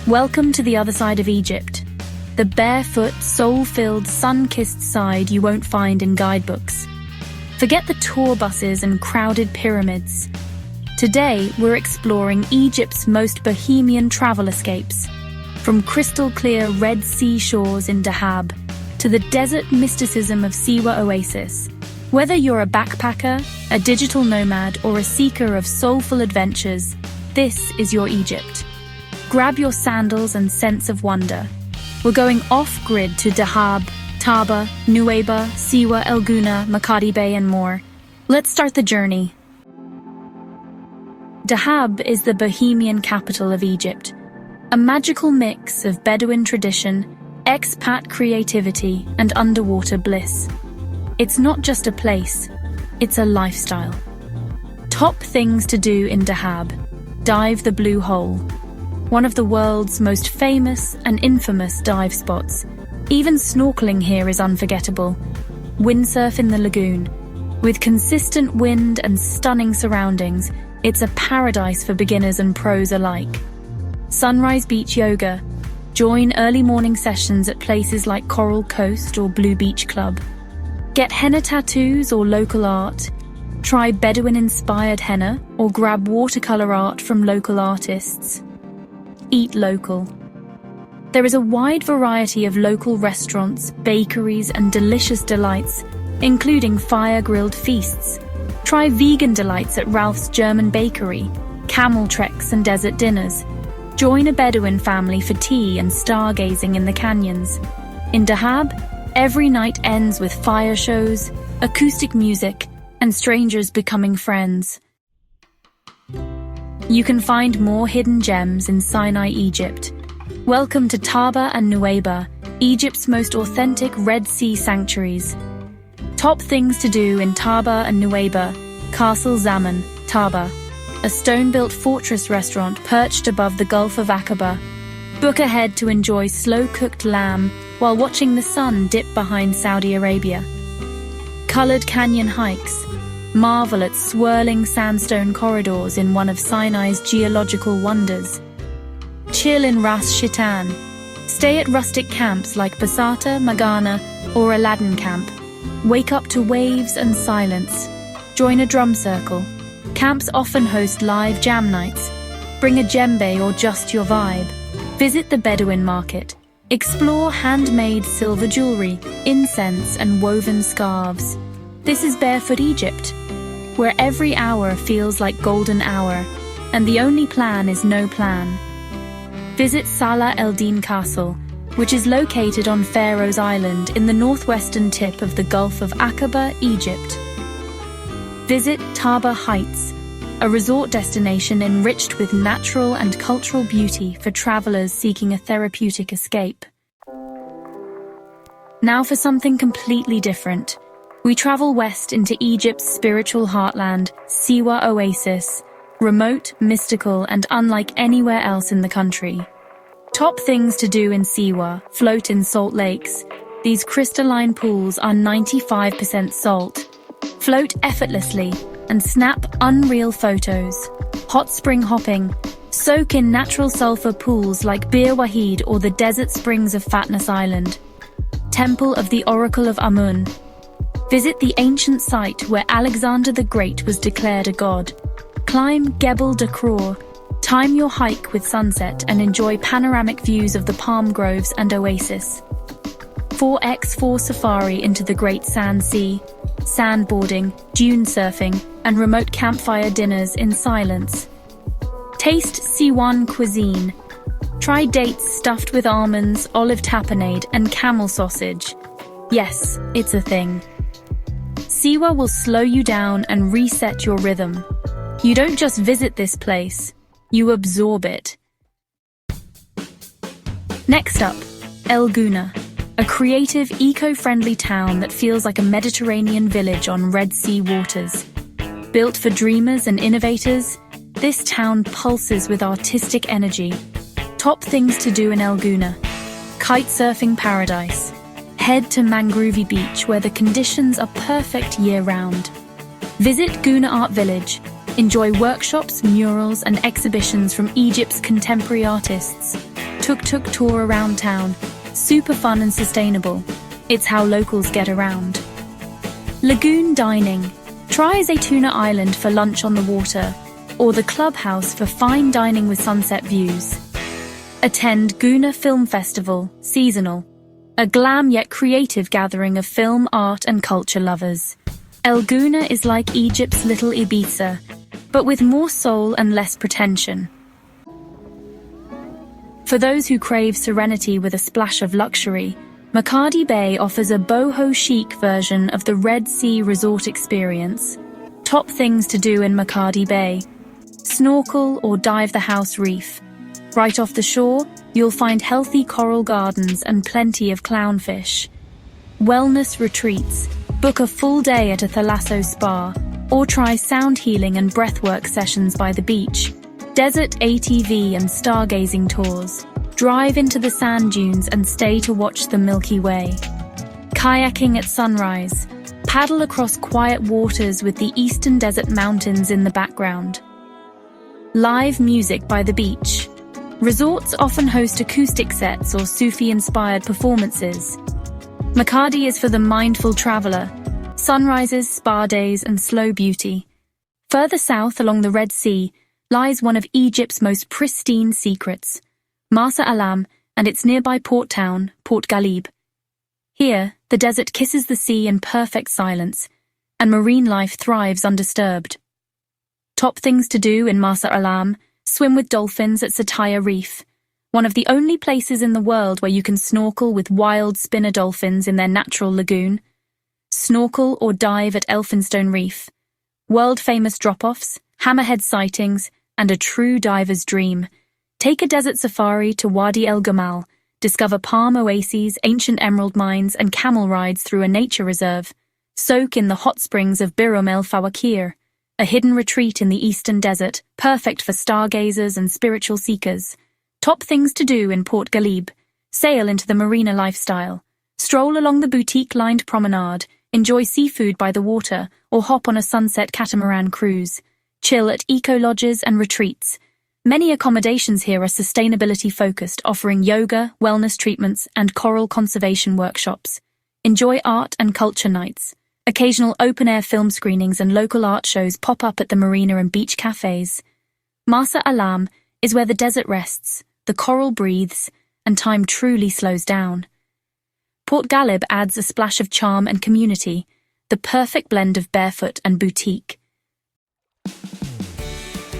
Welcome to the other side of Egypt. The barefoot, soul-filled, sun-kissed side you won't find in guidebooks. Forget the tour buses and crowded pyramids. Today, we're exploring Egypt's most Bohemian travel escapes. From crystal-clear Red Sea shores in Dahab to the desert mysticism of Siwa Oasis. Whether you're a backpacker, a digital nomad, or a seeker of soulful adventures, this is your Egypt. Grab your sandals and sense of wonder. We're going off-grid to Dahab, Taba, Nuweiba, Siwa, El Gouna, Makati Bay, and more. Let's start the journey. Dahab is the Bohemian capital of Egypt, a magical mix of Bedouin tradition, expat creativity, and underwater bliss. It's not just a place, it's a lifestyle. Top things to do in Dahab. Dive the Blue Hole, one of the world's most famous and infamous dive spots. Even snorkeling here is unforgettable. Windsurf in the lagoon. With consistent wind and stunning surroundings, it's a paradise for beginners and pros alike. Sunrise beach yoga. Join early morning sessions at places like Coral Coast or Blue Beach Club. Get henna tattoos or local art. Try Bedouin-inspired henna or grab watercolor art from local artists. Eat local. There is a wide variety of local restaurants, bakeries, and delicious delights, including fire-grilled feasts. Try vegan delights at Ralph's German Bakery, camel treks and desert dinners. Join a Bedouin family for tea and stargazing in the canyons. In Dahab, every night ends with fire shows, acoustic music, and strangers becoming friends. You can find more hidden gems in Sinai, Egypt. Welcome to Taba and Nuweiba, Egypt's most authentic Red Sea sanctuaries. Top things to do in Taba and Nuweiba. Castle Zaman, Taba, a stone-built fortress restaurant perched above the Gulf of Aqaba. Book ahead to enjoy slow-cooked lamb while watching the sun dip behind Saudi Arabia. Colored canyon hikes. Marvel at swirling sandstone corridors in one of Sinai's geological wonders. Chill in Ras Shaitan. Stay at rustic camps like Basata, Magana, or Aladdin Camp. Wake up to waves and silence. Join a drum circle. Camps often host live jam nights. Bring a djembe or just your vibe. Visit the Bedouin market. Explore handmade silver jewelry, incense, and woven scarves. This is Barefoot Egypt, where every hour feels like golden hour, and the only plan is no plan. Visit Salah el-Din Castle, which is located on Pharaoh's Island in the northwestern tip of the Gulf of Aqaba, Egypt. Visit Taba Heights, a resort destination enriched with natural and cultural beauty for travelers seeking a therapeutic escape. Now for something completely different. We travel west into Egypt's spiritual heartland, Siwa Oasis, remote, mystical, and unlike anywhere else in the country. Top things to do in Siwa: float in salt lakes. These crystalline pools are 95% salt. Float effortlessly and snap unreal photos. Hot spring hopping. Soak in natural sulfur pools like Bir Wahid or the desert springs of Fatness Island. Temple of the Oracle of Amun. Visit the ancient site where Alexander the Great was declared a god. Climb Gebel Dakror. Time your hike with sunset and enjoy panoramic views of the palm groves and oasis. 4x4 safari into the Great Sand Sea. Sandboarding, dune surfing, and remote campfire dinners in silence. Taste Siwan cuisine. Try dates stuffed with almonds, olive tapenade, and camel sausage. Yes, it's a thing. Siwa will slow you down and reset your rhythm. You don't just visit this place, you absorb it. Next up, El Gouna, a creative, eco-friendly town that feels like a Mediterranean village on Red Sea waters. Built for dreamers and innovators, this town pulses with artistic energy. Top things to do in El Gouna. Kite surfing paradise. Head to Mangrovey Beach where the conditions are perfect year-round. Visit Gouna Art Village. Enjoy workshops, murals, and exhibitions from Egypt's contemporary artists. tuk-tuk tour around town. Super fun and sustainable. It's how locals get around. Lagoon dining. Try Zaytuna Island for lunch on the water, or the clubhouse for fine dining with sunset views. Attend Guna Film Festival, seasonal. A glam yet creative gathering of film, art and culture lovers. El Guna is like Egypt's little Ibiza, but with more soul and less pretension. For those who crave serenity with a splash of luxury, Makadi Bay offers a boho chic version of the Red Sea resort experience. Top things to do in Makadi Bay. Snorkel or dive the house reef. Right off the shore, you'll find healthy coral gardens and plenty of clownfish. Wellness retreats. Book a full day at a Thalasso spa, or try sound healing and breathwork sessions by the beach. Desert ATV and stargazing tours. Drive into the sand dunes and stay to watch the Milky Way. Kayaking at sunrise. Paddle across quiet waters with the eastern desert mountains in the background. Live music by the beach. Resorts often host acoustic sets or Sufi-inspired performances. Makadi is for the mindful traveler. Sunrises, spa days, and slow beauty. Further south along the Red Sea lies one of Egypt's most pristine secrets, Marsa Alam and its nearby port town, Port Ghalib. Here, the desert kisses the sea in perfect silence, and marine life thrives undisturbed. Top things to do in Marsa Alam: swim with dolphins at Sataya Reef, one of the only places in the world where you can snorkel with wild spinner dolphins in their natural lagoon. Snorkel or dive at Elphinstone Reef. World-famous drop-offs, hammerhead sightings, and a true diver's dream. Take a desert safari to Wadi El Gamal, discover palm oases, ancient emerald mines, and camel rides through a nature reserve. Soak in the hot springs of Birum El Fawakir, a hidden retreat in the eastern desert, perfect for stargazers and spiritual seekers. Top things to do in Port Ghalib: sail into the marina lifestyle, stroll along the boutique-lined promenade, enjoy seafood by the water, or hop on a sunset catamaran cruise. Chill at eco-lodges and retreats. Many accommodations here are sustainability-focused, offering yoga, wellness treatments, and coral conservation workshops. Enjoy art and culture nights. Occasional open-air film screenings and local art shows pop up at the marina and beach cafes. Marsa Alam is where the desert rests, the coral breathes, and time truly slows down. Port Ghalib adds a splash of charm and community, the perfect blend of barefoot and boutique.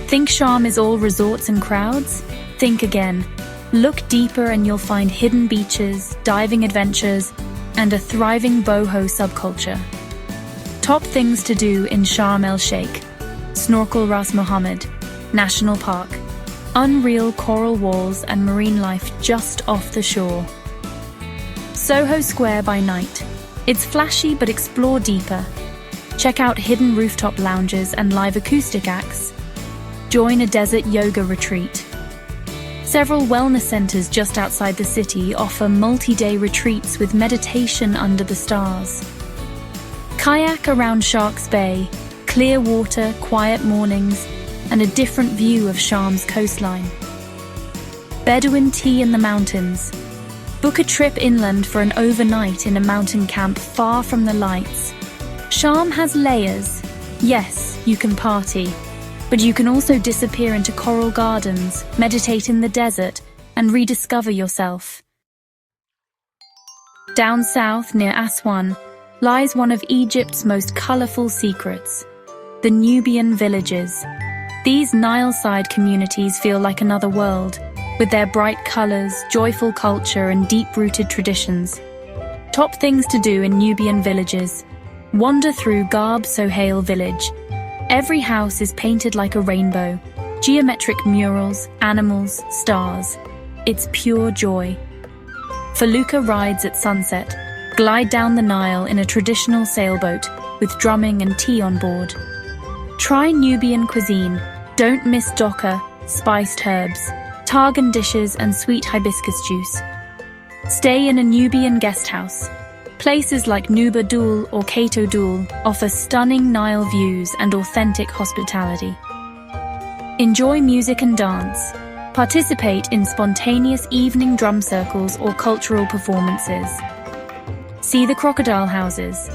Think Sharm is all resorts and crowds? Think again. Look deeper and you'll find hidden beaches, diving adventures, and a thriving boho subculture. Top things to do in Sharm el-Sheikh: snorkel Ras Mohammed National Park, unreal coral walls and marine life just off the shore. Soho Square by night. It's flashy but explore deeper. Check out hidden rooftop lounges and live acoustic acts. Join a desert yoga retreat. Several wellness centers just outside the city offer multi-day retreats with meditation under the stars. Kayak around Sharks Bay, clear water, quiet mornings, and a different view of Sharm's coastline. Bedouin tea in the mountains. Book a trip inland for an overnight in a mountain camp far from the lights. Sharm has layers. Yes, you can party, but you can also disappear into coral gardens, meditate in the desert, and rediscover yourself. Down south near Aswan lies one of Egypt's most colorful secrets: the Nubian villages. These Nile-side communities feel like another world, with their bright colors, joyful culture, and deep-rooted traditions. Top things to do in Nubian villages: wander through Garb Sohail village. Every house is painted like a rainbow, geometric murals, animals, stars. It's pure joy. Felucca rides at sunset. Glide down the Nile in a traditional sailboat with drumming and tea on board. Try Nubian cuisine. Don't miss doka, spiced herbs, targan dishes, and sweet hibiscus juice. Stay in a Nubian guest house. Places like Nuba Dul or Kato Dul offer stunning Nile views and authentic hospitality. Enjoy music and dance. Participate in spontaneous evening drum circles or cultural performances. See the crocodile houses.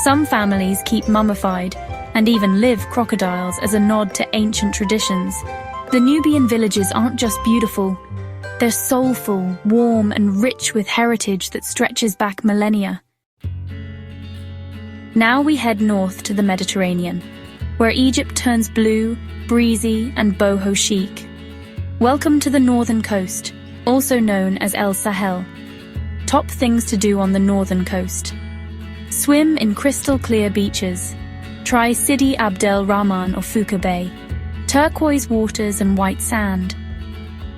Some families keep mummified and even live crocodiles as a nod to ancient traditions. The Nubian villages aren't just beautiful, they're soulful, warm, and rich with heritage that stretches back millennia. Now we head north to the Mediterranean, where Egypt turns blue, breezy, and boho chic. Welcome to the northern coast, also known as El Sahel. Top things to do on the northern coast. Swim in crystal-clear beaches. Try Sidi Abdel Rahman or Fuka Bay. Turquoise waters and white sand.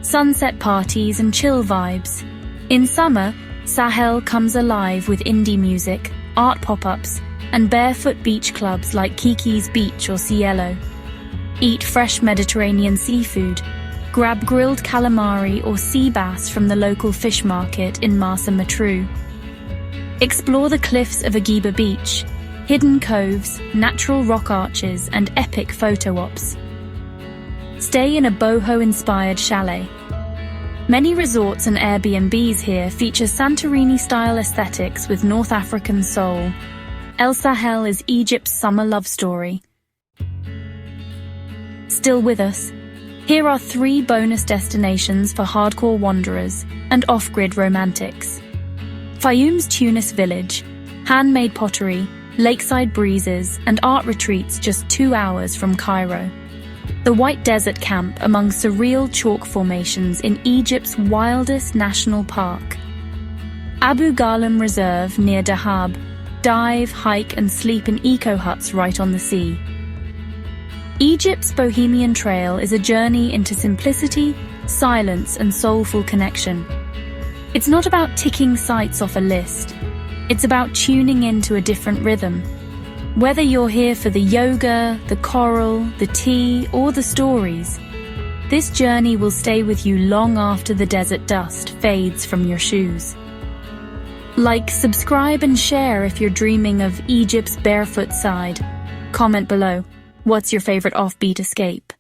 Sunset parties and chill vibes. In summer, Sahel comes alive with indie music, art pop-ups, and barefoot beach clubs like Kiki's Beach or Cielo. Eat fresh Mediterranean seafood. Grab grilled calamari or sea bass from the local fish market in Marsa Matruh. Explore the cliffs of Agiba Beach, hidden coves, natural rock arches, and epic photo ops. Stay in a boho-inspired chalet. Many resorts and Airbnbs here feature Santorini-style aesthetics with North African soul. El Sahel is Egypt's summer love story. Still with us? Here are 3 bonus destinations for hardcore wanderers and off-grid romantics. Fayum's Tunis village, handmade pottery, lakeside breezes, and art retreats just 2 hours from Cairo. The White Desert Camp among surreal chalk formations in Egypt's wildest national park. Abu Ghalam Reserve near Dahab. Dive, hike, and sleep in eco-huts right on the sea. Egypt's Bohemian Trail is a journey into simplicity, silence, and soulful connection. It's not about ticking sites off a list. It's about tuning into a different rhythm. Whether you're here for the yoga, the coral, the tea, or the stories, this journey will stay with you long after the desert dust fades from your shoes. Like, subscribe, and share if you're dreaming of Egypt's barefoot side. Comment below. What's your favorite offbeat escape?